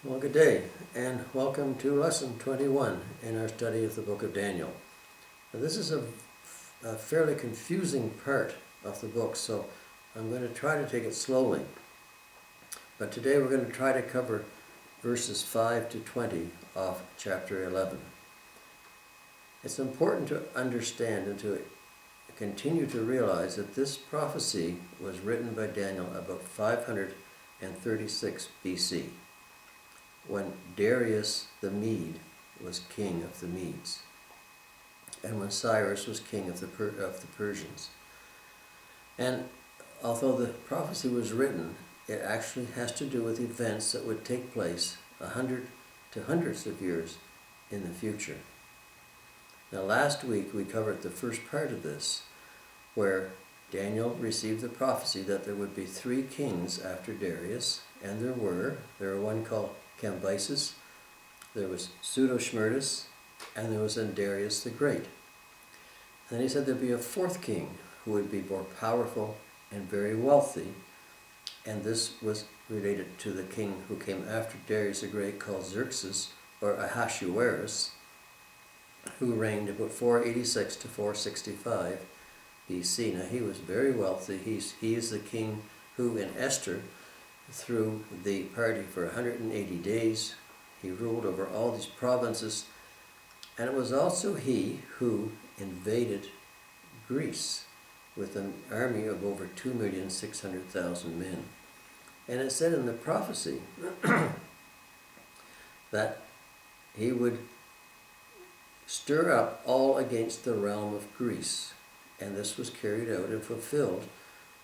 Well, good day, and welcome to Lesson 21 in our study of the book of Daniel. Now, this is a fairly confusing part of the book, so I'm going to try to take it slowly. But today we're going to try to cover verses 5 to 20 of chapter 11. It's important to understand and to continue to realize that this prophecy was written by Daniel about 536 BC. When Darius the Mede was king of the Medes, and when Cyrus was king of the Persians. And although the prophecy was written, it actually has to do with events that would take place 100 to hundreds of years in the future. Now, last week we covered the first part of this, where Daniel received the prophecy that there would be 3 kings after Darius, and there were one called Cambyses, there was Pseudo-Shmurdas, and there was Darius the Great. And then he said there'd be a 4th king who would be more powerful and very wealthy, and this was related to the king who came after Darius the Great, called Xerxes, or Ahasuerus, who reigned about 486 to 465 BC. Now, he was very wealthy. He is the king who, in Esther, through the party for 180 days. He ruled over all these provinces, and it was also he who invaded Greece with an army of over 2,600,000 men. And it said in the prophecy that he would stir up all against the realm of Greece. And this was carried out and fulfilled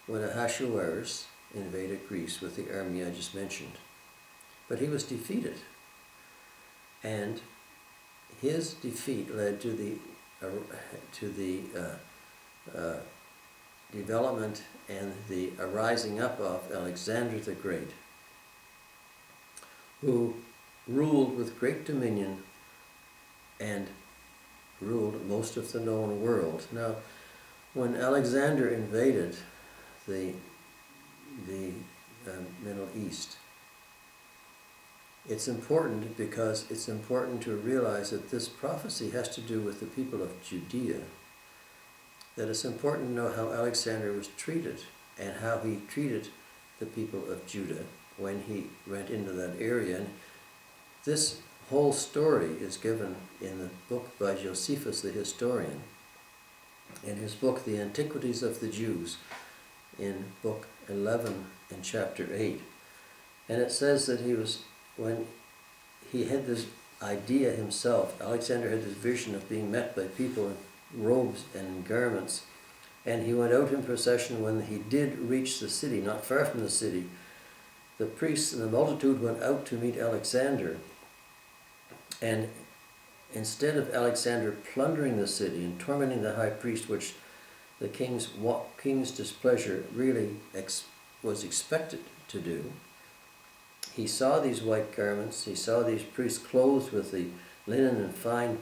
when Ahasuerus invaded Greece with the army I just mentioned. But he was defeated, and his defeat led to the development and the arising up of Alexander the Great, who ruled with great dominion and ruled most of the known world. Now, when Alexander invaded the Middle East, it's important because it's important to realize that this prophecy has to do with the people of Judea, that it's important to know how Alexander was treated and how he treated the people of Judah when he went into that area. And this whole story is given in the book by Josephus the historian, in his book The Antiquities of the Jews, in book 11 in chapter 8. And it says that when he had this idea himself, Alexander had this vision of being met by people in robes and garments, and he went out in procession. When he did reach the city, not far from the city, the priests and the multitude went out to meet Alexander, and instead of Alexander plundering the city and tormenting the high priest, which the king's displeasure really was expected to do, he saw these white garments, he saw these priests clothed with the linen and fine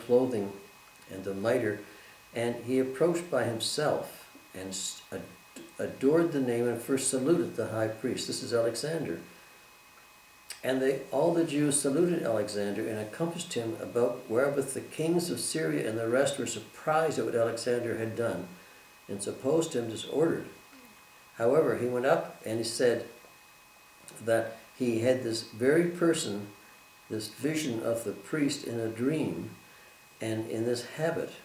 clothing and the mitre, and he approached by himself and adored the name and first saluted the high priest. This is Alexander. And all the Jews saluted Alexander and encompassed him about, wherewith the kings of Syria and the rest were surprised at what Alexander had done, and supposed him disordered. However, he went up and he said that he had this very person, this vision of the priest in a dream and in this habit.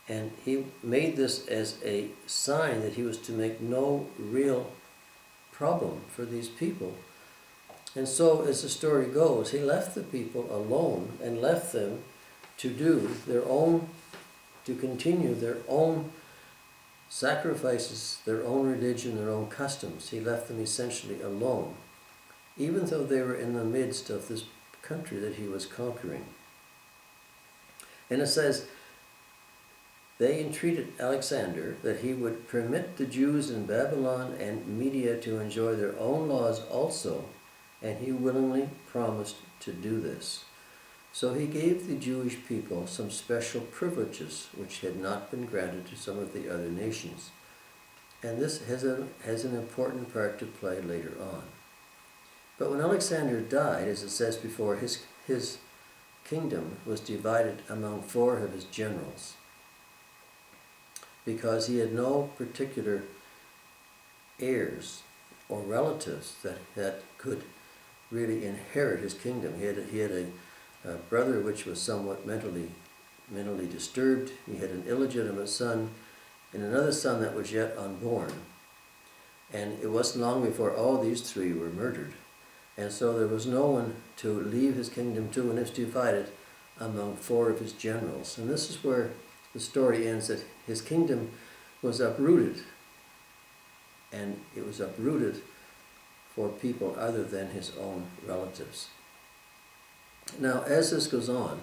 And he made this as a sign that he was to make no real problem for these people. And so, as the story goes, he left the people alone and left them to continue their own sacrifices, their own religion, their own customs. He left them essentially alone, even though they were in the midst of this country that he was conquering. And it says, they entreated Alexander that he would permit the Jews in Babylon and Media to enjoy their own laws also, and he willingly promised to do this. So he gave the Jewish people some special privileges which had not been granted to some of the other nations. And this has an important part to play later on. But when Alexander died, as it says before, his kingdom was divided among 4 of his generals, because he had no particular heirs or relatives that could really inherit his kingdom. He had a brother which was somewhat mentally disturbed. He had an illegitimate son and another son that was yet unborn. And it wasn't long before all these 3 were murdered. And so there was no one to leave his kingdom to, and it was divided among 4 of his generals. And this is where the story ends, that his kingdom was uprooted. And it was uprooted for people other than his own relatives. Now, as this goes on,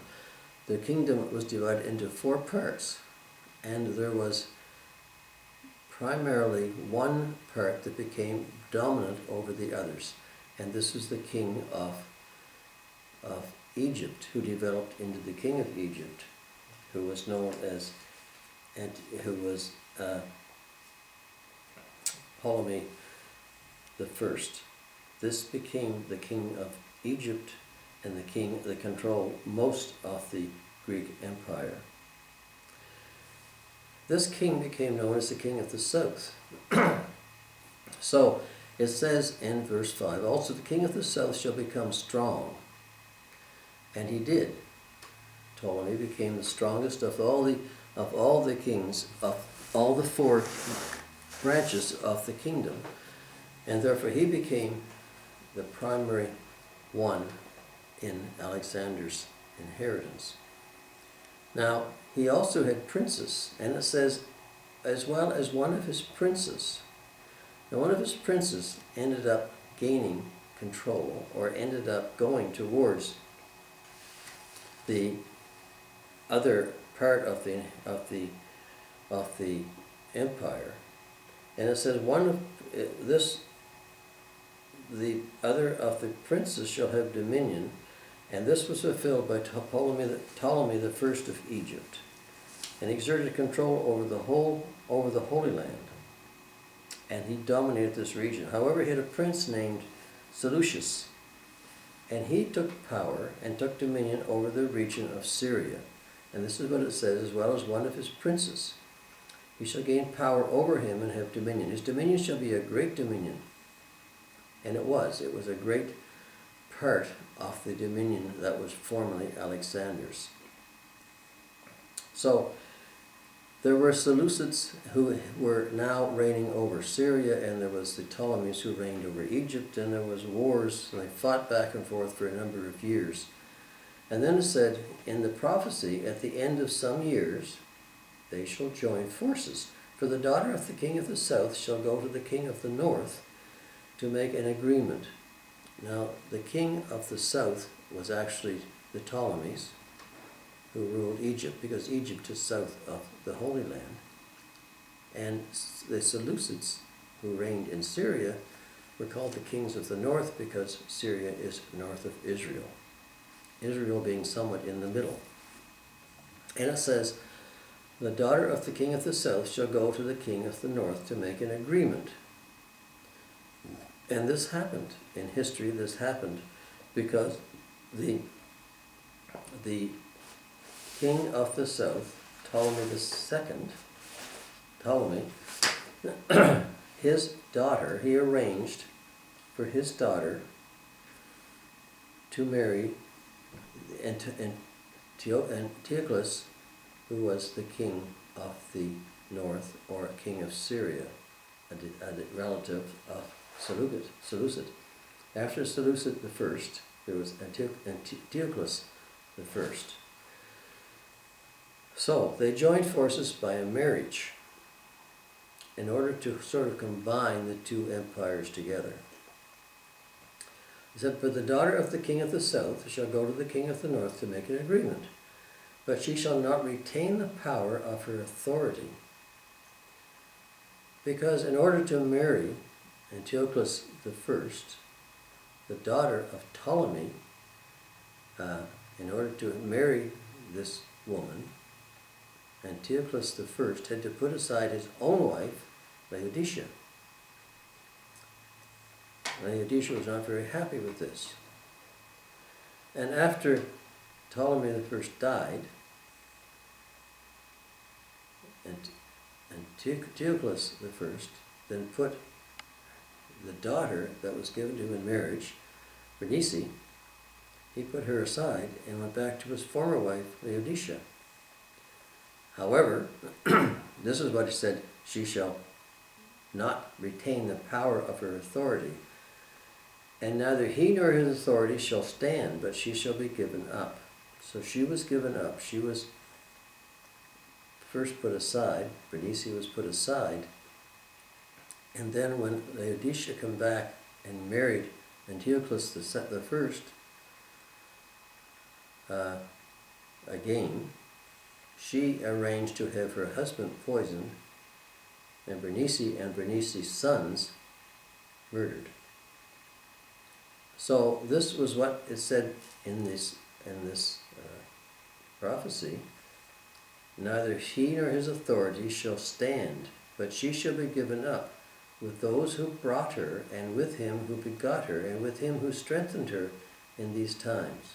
the kingdom was divided into 4 parts, and there was primarily one part that became dominant over the others, and this was the king of Egypt, who developed into the king of Egypt, who was known as, and who was Ptolemy the First. This became the king of Egypt and the king that controlled most of the Greek Empire. This king became known as the king of the south. So it says in verse 5, also the king of the south shall become strong. And he did. Ptolemy became the strongest of all the kings, of all the 4 branches of the kingdom. And therefore he became the primary one in Alexander's inheritance. Now, he also had princes, and it says, as well as one of his princes. Now, one of his princes ended up gaining control, or ended up going towards the other part of the empire. And it says, the other of the princes shall have dominion, and this was fulfilled by Ptolemy the First of Egypt, and exerted control over the Holy Land, and he dominated this region. However, he had a prince named Seleucus, and he took power and took dominion over the region of Syria. And this is what it says, as well as one of his princes. He shall gain power over him and have dominion. His dominion shall be a great dominion. And it was a great part of the dominion that was formerly Alexander's. So there were Seleucids who were now reigning over Syria, and there was the Ptolemies who reigned over Egypt, and there was wars, and they fought back and forth for a number of years. And then it said in the prophecy, at the end of some years, they shall join forces. For the daughter of the king of the south shall go to the king of the north to make an agreement. Now, the king of the south was actually the Ptolemies, who ruled Egypt, because Egypt is south of the Holy Land. And the Seleucids, who reigned in Syria, were called the kings of the north because Syria is north of Israel. Israel being somewhat in the middle. And it says, the daughter of the king of the south shall go to the king of the north to make an agreement. And this happened. In history, this happened because the king of the south, Ptolemy, his daughter, he arranged for his daughter to marry Antiochus, who was the king of the north, or king of Syria, a relative of Seleucid. After Seleucid the first, there was Antiochus the first. So they joined forces by a marriage in order to sort of combine the 2 empires together. He said, but the daughter of the king of the south shall go to the king of the north to make an agreement, but she shall not retain the power of her authority. Because in order to marry Antiochus the first, the daughter of Ptolemy, in order to marry this woman, Antiochus the first had to put aside his own wife, Laodicea. Laodicea was not very happy with this. And after Ptolemy I died, and Antiochus I then put the daughter that was given to him in marriage, Bernice, he put her aside and went back to his former wife, Laodicea. However, this is what he said, she shall not retain the power of her authority, and neither he nor his authority shall stand, but she shall be given up. So she was given up. She was first put aside. Bernice was put aside. And then when Laodicea came back and married Antiochus I, again, she arranged to have her husband poisoned and Bernice's sons murdered. So this was what it said in this prophecy. Neither he nor his authority shall stand, but she shall be given up with those who brought her, and with him who begot her, and with him who strengthened her in these times.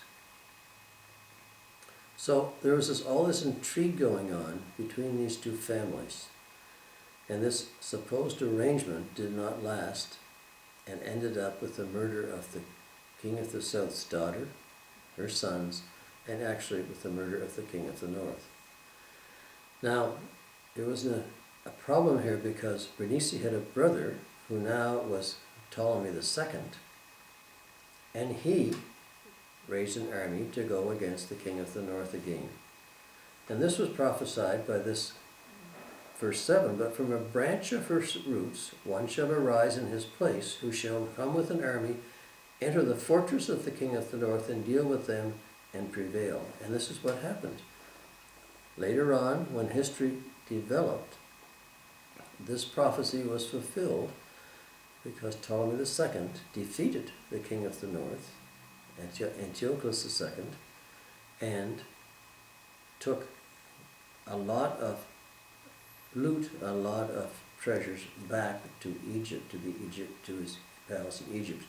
So there was all this intrigue going on between these two families. And this supposed arrangement did not last and ended up with the murder of the king of the south's daughter, her sons, and actually with the murder of the king of the north. Now, there was a problem here because Bernice had a brother who now was Ptolemy II, and he raised an army to go against the king of the north again. And this was prophesied by this verse 7, but from a branch of her roots one shall arise in his place, who shall come with an army, enter the fortress of the king of the north, and deal with them and prevail. And this is what happened. Later on, when history developed, this prophecy was fulfilled because Ptolemy II defeated the king of the north, Antiochus II, and took a lot of loot, a lot of treasures back to Egypt, to his palace in Egypt.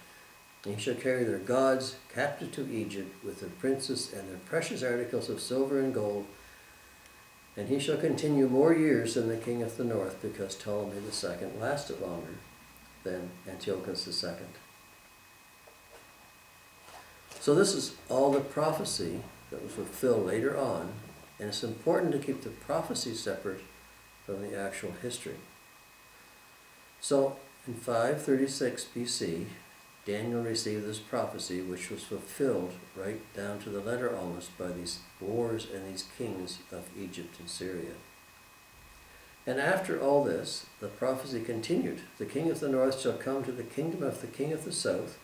And he shall carry their gods captive to Egypt with their princes and their precious articles of silver and gold. And he shall continue more years than the king of the north, because Ptolemy II lasted longer than Antiochus II. So this is all the prophecy that was fulfilled later on, and it's important to keep the prophecy separate from the actual history. So in 536 BC, Daniel received this prophecy, which was fulfilled right down to the letter almost by these wars and these kings of Egypt and Syria. And after all this, the prophecy continued. The king of the north shall come to the kingdom of the king of the south,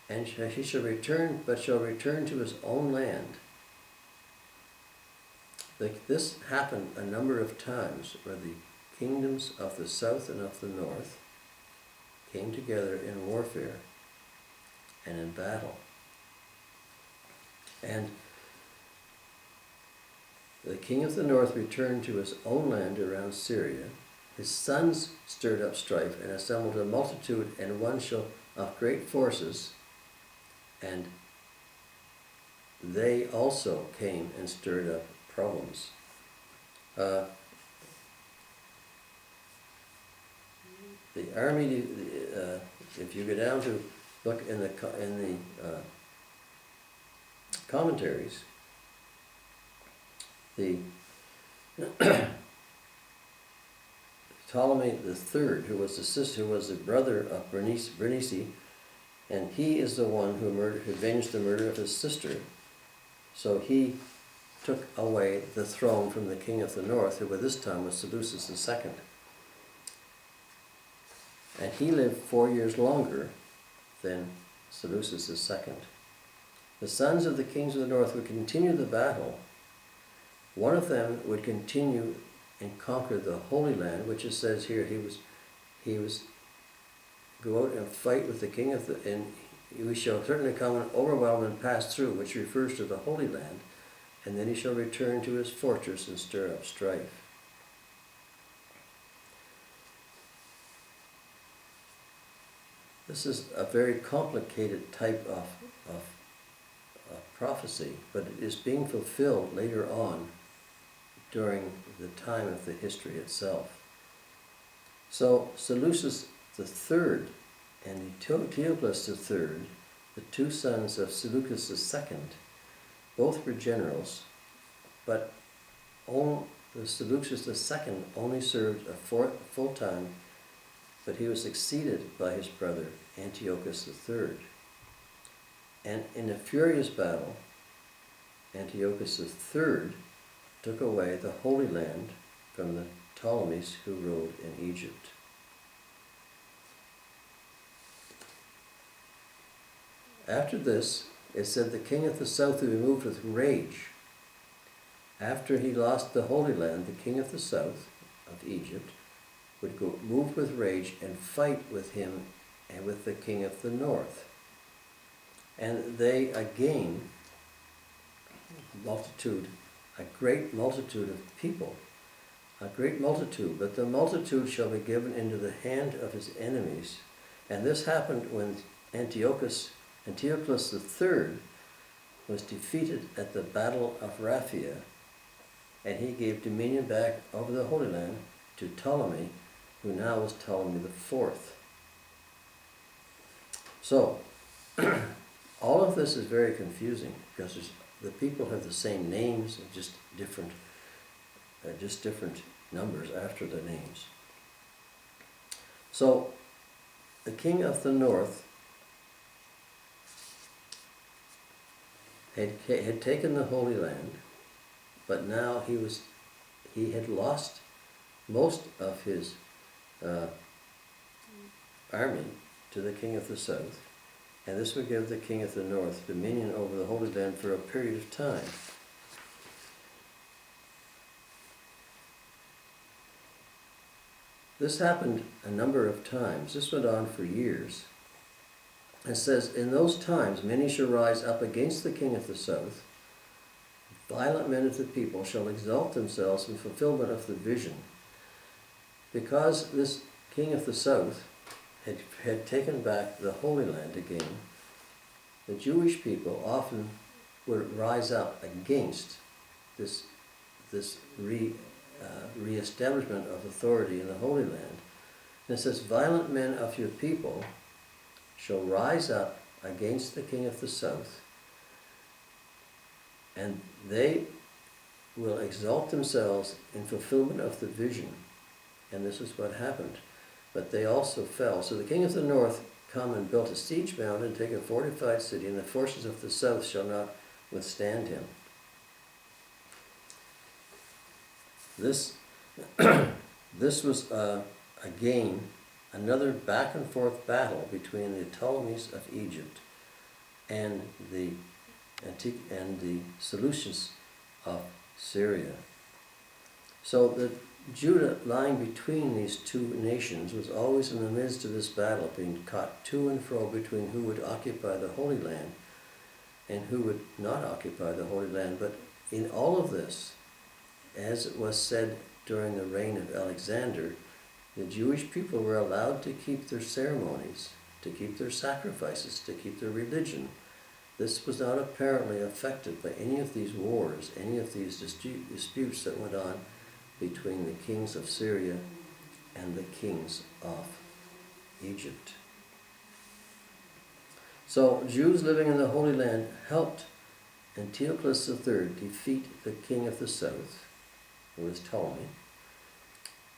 and he shall return, but shall return to his own land. This happened a number of times, where the kingdoms of the south and of the north came together in warfare and in battle. And the king of the north returned to his own land around Syria. His sons stirred up strife and assembled a multitude, and one shall of great forces, and they also came and stirred up problems. The army, if you go down to look in the commentaries, the Ptolemy III, who was the brother of Bernice, and he is the one who avenged the murder of his sister. So he took away the throne from the king of the north, who by this time was Seleucus II. And he lived 4 years longer than Seleucus II. The sons of the kings of the north would continue the battle. One of them would continue and conquer the Holy Land, which it says here he was go out and fight with the king of the, and we shall certainly come and overwhelm and pass through, which refers to the Holy Land, and then he shall return to his fortress and stir up strife. This is a very complicated type of prophecy, but it is being fulfilled later on during the time of the history itself. So Seleucus III and Theocles III, the two sons of Seleucus II, both were generals, but the Seleucus II only served a full time, but he was succeeded by his brother Antiochus III. And in a furious battle, Antiochus III took away the Holy Land from the Ptolemies who ruled in Egypt. After this, it said the king of the south would be moved with rage. After he lost the Holy Land, the king of the south of Egypt would go move with rage and fight with him and with the king of the north. And they again, a great multitude of people, a great multitude, but the multitude shall be given into the hand of his enemies. And this happened when Antiochus III was defeated at the Battle of Raphia, and he gave dominion back over the Holy Land to Ptolemy, who now was Ptolemy IV. So, all of this is very confusing because the people have the same names, just different numbers after the names. So, the king of the north had taken the Holy Land, but now he had lost most of his army to the king of the south, and this would give the king of the north dominion over the Holy Land for a period of time. This happened a number of times. This went on for years. It says, in those times many shall rise up against the king of the south. Violent men of the people shall exalt themselves in fulfillment of the vision. Because this king of the south had taken back the Holy Land again, the Jewish people often would rise up against this re-establishment of authority in the Holy Land. And it says, violent men of your people shall rise up against the king of the south, and they will exalt themselves in fulfillment of the vision. And this is what happened. But they also fell. So the king of the north come and built a siege mound and take a fortified city, and the forces of the south shall not withstand him. This was again another back and forth battle between the Ptolemies of Egypt and the Seleucids of Syria. So the Judah, lying between these two nations, was always in the midst of this battle, being caught to and fro between who would occupy the Holy Land and who would not occupy the Holy Land. But in all of this, as it was said during the reign of Alexander, the Jewish people were allowed to keep their ceremonies, to keep their sacrifices, to keep their religion. This was not apparently affected by any of these wars, any of these disputes that went on between the kings of Syria and the kings of Egypt. So Jews living in the Holy Land helped Antiochus III defeat the king of the south, who was Ptolemy,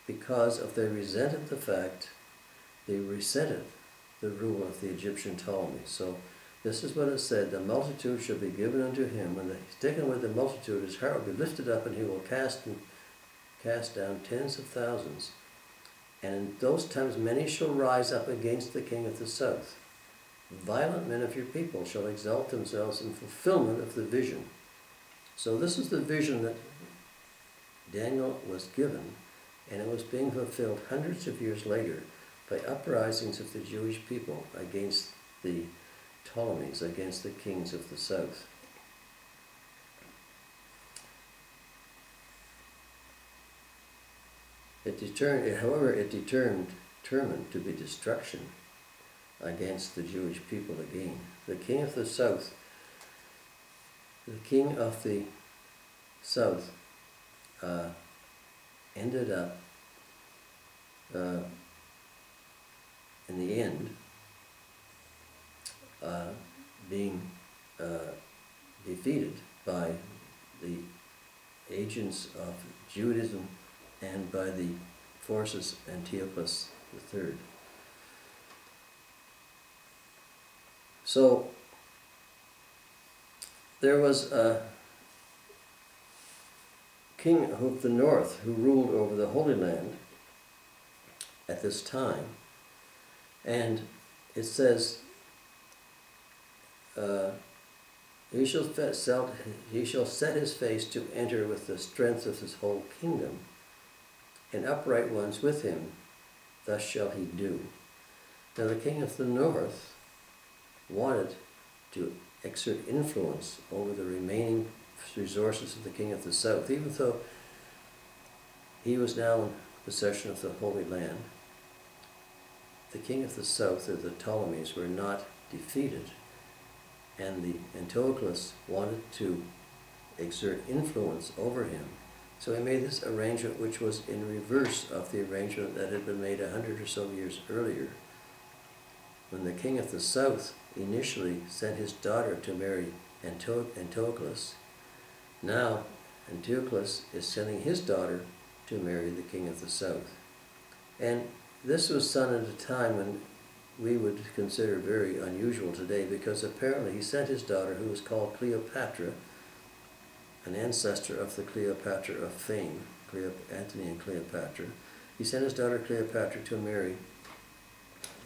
because they resented the rule of the Egyptian Ptolemy. So this is what it said, the multitude shall be given unto him. When he's taken with the multitude, his heart will be lifted up, and he will cast down tens of thousands. And in those times many shall rise up against the king of the south. Violent men of your people shall exalt themselves in fulfillment of the vision. So this is the vision that Daniel was given, and it was being fulfilled hundreds of years later by uprisings of the Jewish people against the Ptolemies, against the kings of the south. It determined to be destruction against the Jewish people again. The king of the south, ended up, in the end, being defeated by the agents of Judaism and by the forces of Antiochus III. So there was a king of the north who ruled over the Holy Land at this time, and it says, he shall set his face to enter with the strength of his whole kingdom, and upright ones with him, thus shall he do. Now the king of the north wanted to exert influence over the remaining resources of the king of the south, even though he was now in possession of the Holy Land. The king of the south, or the Ptolemies, were not defeated, and the Antiochus wanted to exert influence over him. So he made this arrangement, which was in reverse of the arrangement that had been made 100 or so years earlier, when the king of the south initially sent his daughter to marry Antiochus. Now Antiochus is sending his daughter to marry the king of the south. And this was done at a time when we would consider very unusual today, because apparently he sent his daughter, who was called Cleopatra, an ancestor of the Cleopatra of fame, Antony and Cleopatra. He sent his daughter Cleopatra to marry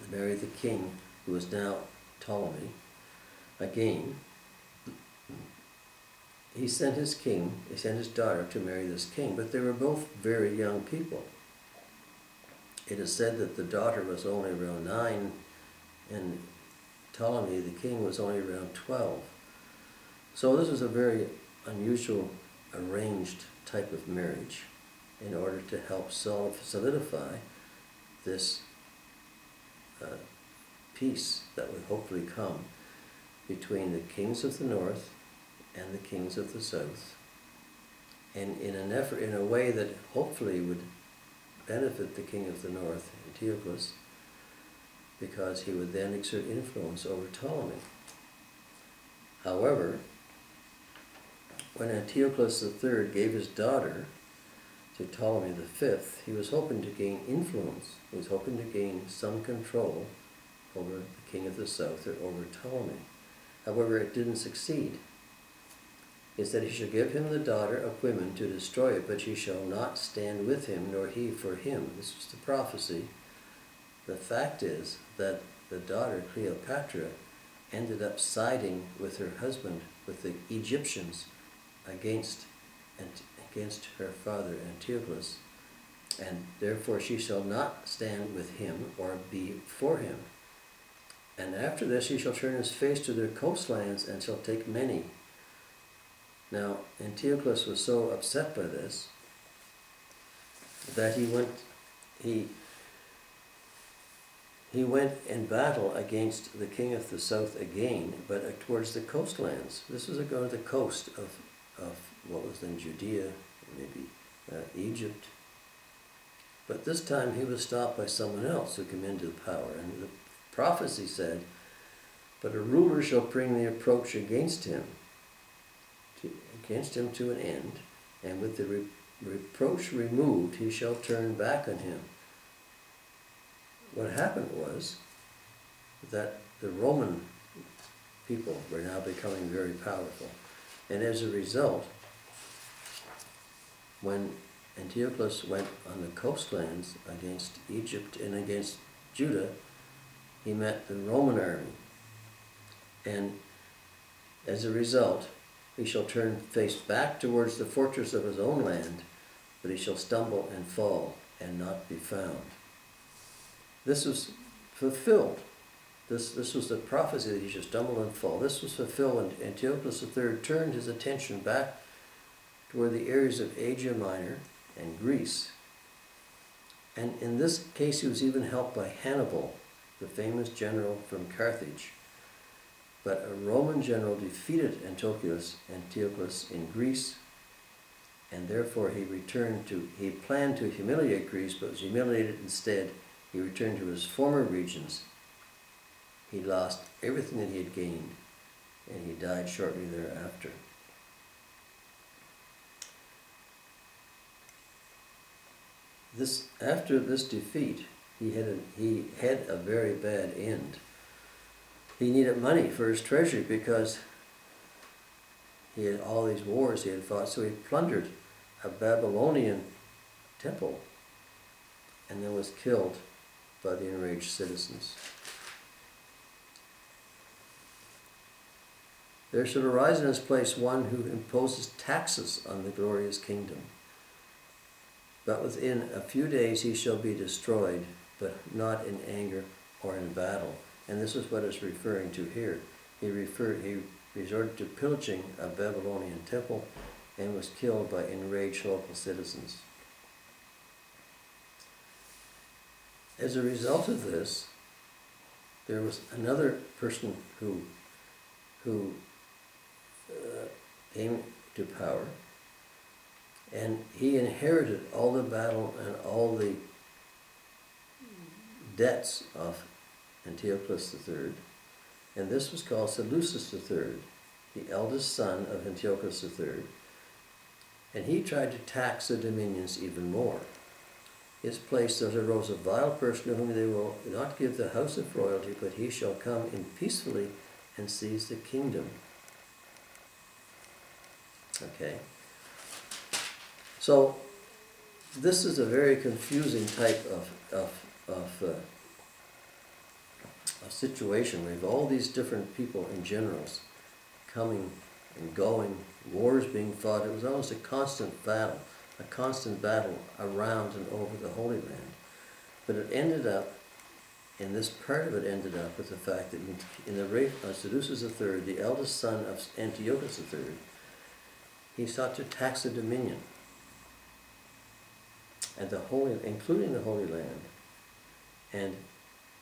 the king, who was now Ptolemy. Again, he sent his daughter to marry this king, but they were both very young people. It is said that the daughter was only around 9, and Ptolemy, the king, was only around 12. So this was a very unusual, arranged type of marriage in order to help solidify this peace that would hopefully come between the kings of the north and the kings of the south, and in a way that hopefully would benefit the king of the north, Antiochus, because he would then exert influence over Ptolemy. However, when Antiochus III gave his daughter to Ptolemy V, he was hoping to gain influence. He was hoping to gain some control over the king of the south, or over Ptolemy. However, it didn't succeed. It said he shall give him the daughter of women to destroy it, but she shall not stand with him, nor he for him. This was the prophecy. The fact is that the daughter Cleopatra ended up siding with her husband, with the Egyptians, against her father Antiochus, and therefore she shall not stand with him or be for him. And after this he shall turn his face to their coastlands and shall take many. Now Antiochus was so upset by this that he went in battle against the king of the south again, but towards the coastlands. This was going to the coast of what was then Judea, maybe Egypt. But this time he was stopped by someone else who came into power. And the prophecy said, but a ruler shall bring the approach against him to an end, and with the reproach removed, he shall turn back on him. What happened was that the Roman people were now becoming very powerful. And as a result, when Antiochus went on the coastlands against Egypt and against Judah, he met the Roman army. And as a result, he shall turn face back towards the fortress of his own land, but he shall stumble and fall and not be found. This was fulfilled. This was the prophecy that he should stumble and fall. This was fulfilled when Antiochus III turned his attention back toward the areas of Asia Minor and Greece. And in this case, he was even helped by Hannibal, the famous general from Carthage. But a Roman general defeated Antiochus in Greece, and therefore he planned to humiliate Greece, but was humiliated instead. He returned to his former regions. He lost everything that he had gained, and he died shortly thereafter. After this defeat, he had a very bad end. He needed money for his treasury because he had all these wars he had fought, so he plundered a Babylonian temple and then was killed by the enraged citizens. There should arise in his place one who imposes taxes on the glorious kingdom. But within a few days he shall be destroyed, but not in anger or in battle. And this is what it's referring to here. He resorted to pillaging a Babylonian temple and was killed by enraged local citizens. As a result of this, there was another person who came to power, and he inherited all the battle and all the debts of Antiochus III, and this was called Seleucus III, the eldest son of Antiochus III, and he tried to tax the dominions even more. His place there arose a vile person to whom they will not give the house of royalty, but he shall come in peacefully and seize the kingdom. Okay. So this is a very confusing type of a situation. We have all these different people and generals coming and going, wars being fought. It was almost a constant battle around and over the Holy Land. But it ended up, and this part of it ended up with the fact that in the reign of Seleucus III, the eldest son of Antiochus III, he sought to tax the dominion, and including the Holy Land, and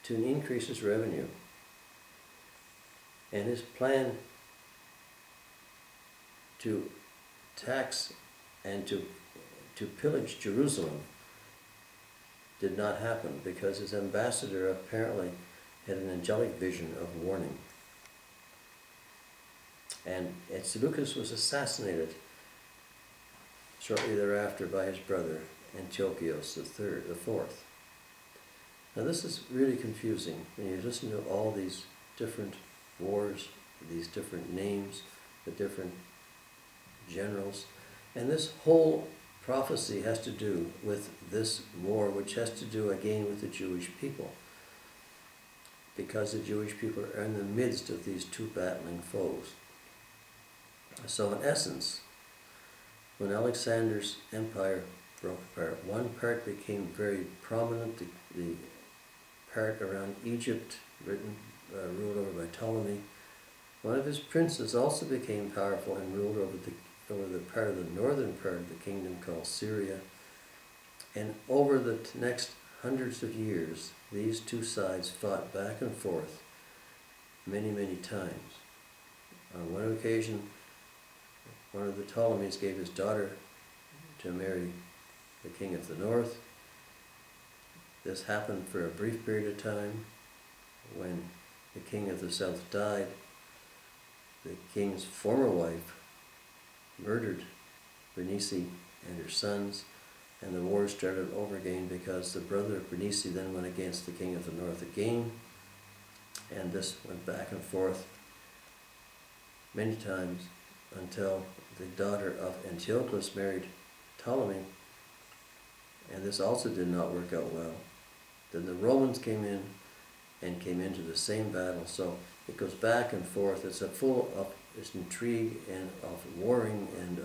to increase his revenue. And his plan to tax and to pillage Jerusalem did not happen because his ambassador apparently had an angelic vision of warning. And Seleucus was assassinated shortly thereafter by his brother Antiochus IV. Now this is really confusing when you listen to all these different wars, these different names, the different generals, and this whole prophecy has to do with this war, which has to do again with the Jewish people, because the Jewish people are in the midst of these two battling foes. So in essence, when Alexander's empire broke apart, one part became very prominent, the part around Egypt, ruled over by Ptolemy. One of his princes also became powerful and ruled over the part of the northern part of the kingdom called Syria. And over the next hundreds of years, these two sides fought back and forth many, many times. On one occasion, one of the Ptolemies gave his daughter to marry the king of the north. This happened for a brief period of time. When the king of the south died, the king's former wife murdered Bernice and her sons, and the war started over again because the brother of Bernice then went against the king of the north again, and this went back and forth many times until the daughter of Antiochus married Ptolemy, and this also did not work out well. Then the Romans came in and came into the same battle, so it goes back and forth. It's full of this intrigue and of warring and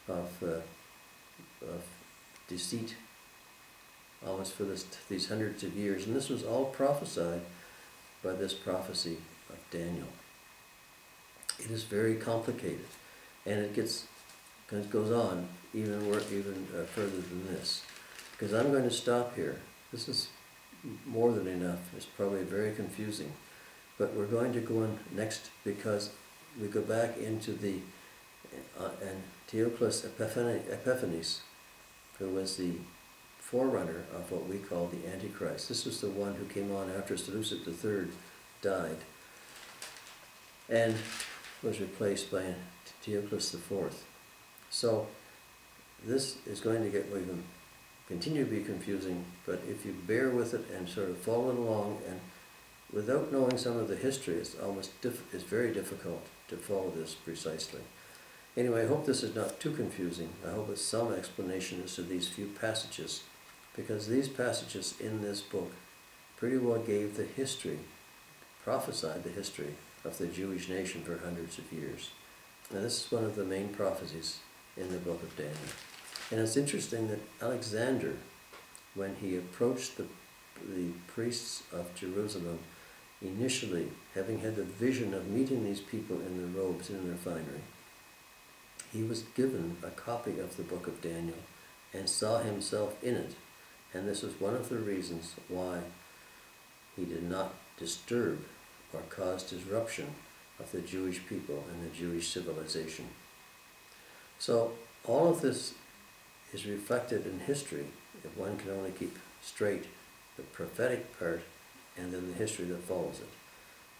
of deceit, almost for these hundreds of years. And this was all prophesied by this prophecy of Daniel. It is very complicated, and it goes on even further than this, because I'm going to stop here. This is more than enough. It's probably very confusing. But we're going to go on next because we go back into the Antiochus Epiphanes, who was the forerunner of what we call the Antichrist. This was the one who came on after Seleucus III died and was replaced by Antiochus IV. So this is going to get even continue to be confusing, but if you bear with it and sort of follow it along, and without knowing some of the history, it's very difficult to follow this precisely. Anyway, I hope this is not too confusing. I hope it's some explanation as to these few passages, because these passages in this book pretty well gave the history, prophesied the history of the Jewish nation for hundreds of years. Now this is one of the main prophecies in the book of Daniel. And it's interesting that Alexander, when he approached the priests of Jerusalem, initially, having had the vision of meeting these people in their robes and in their finery, he was given a copy of the book of Daniel and saw himself in it. And this was one of the reasons why he did not disturb or cause disruption of the Jewish people and the Jewish civilization. So all of this is reflected in history if one can only keep straight the prophetic part and then the history that follows it.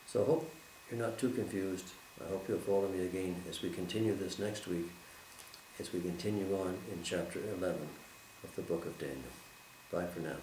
So I hope you're not too confused. I hope you'll follow me again as we continue this next week, as we continue on in chapter 11 of the book of Daniel. Bye for now.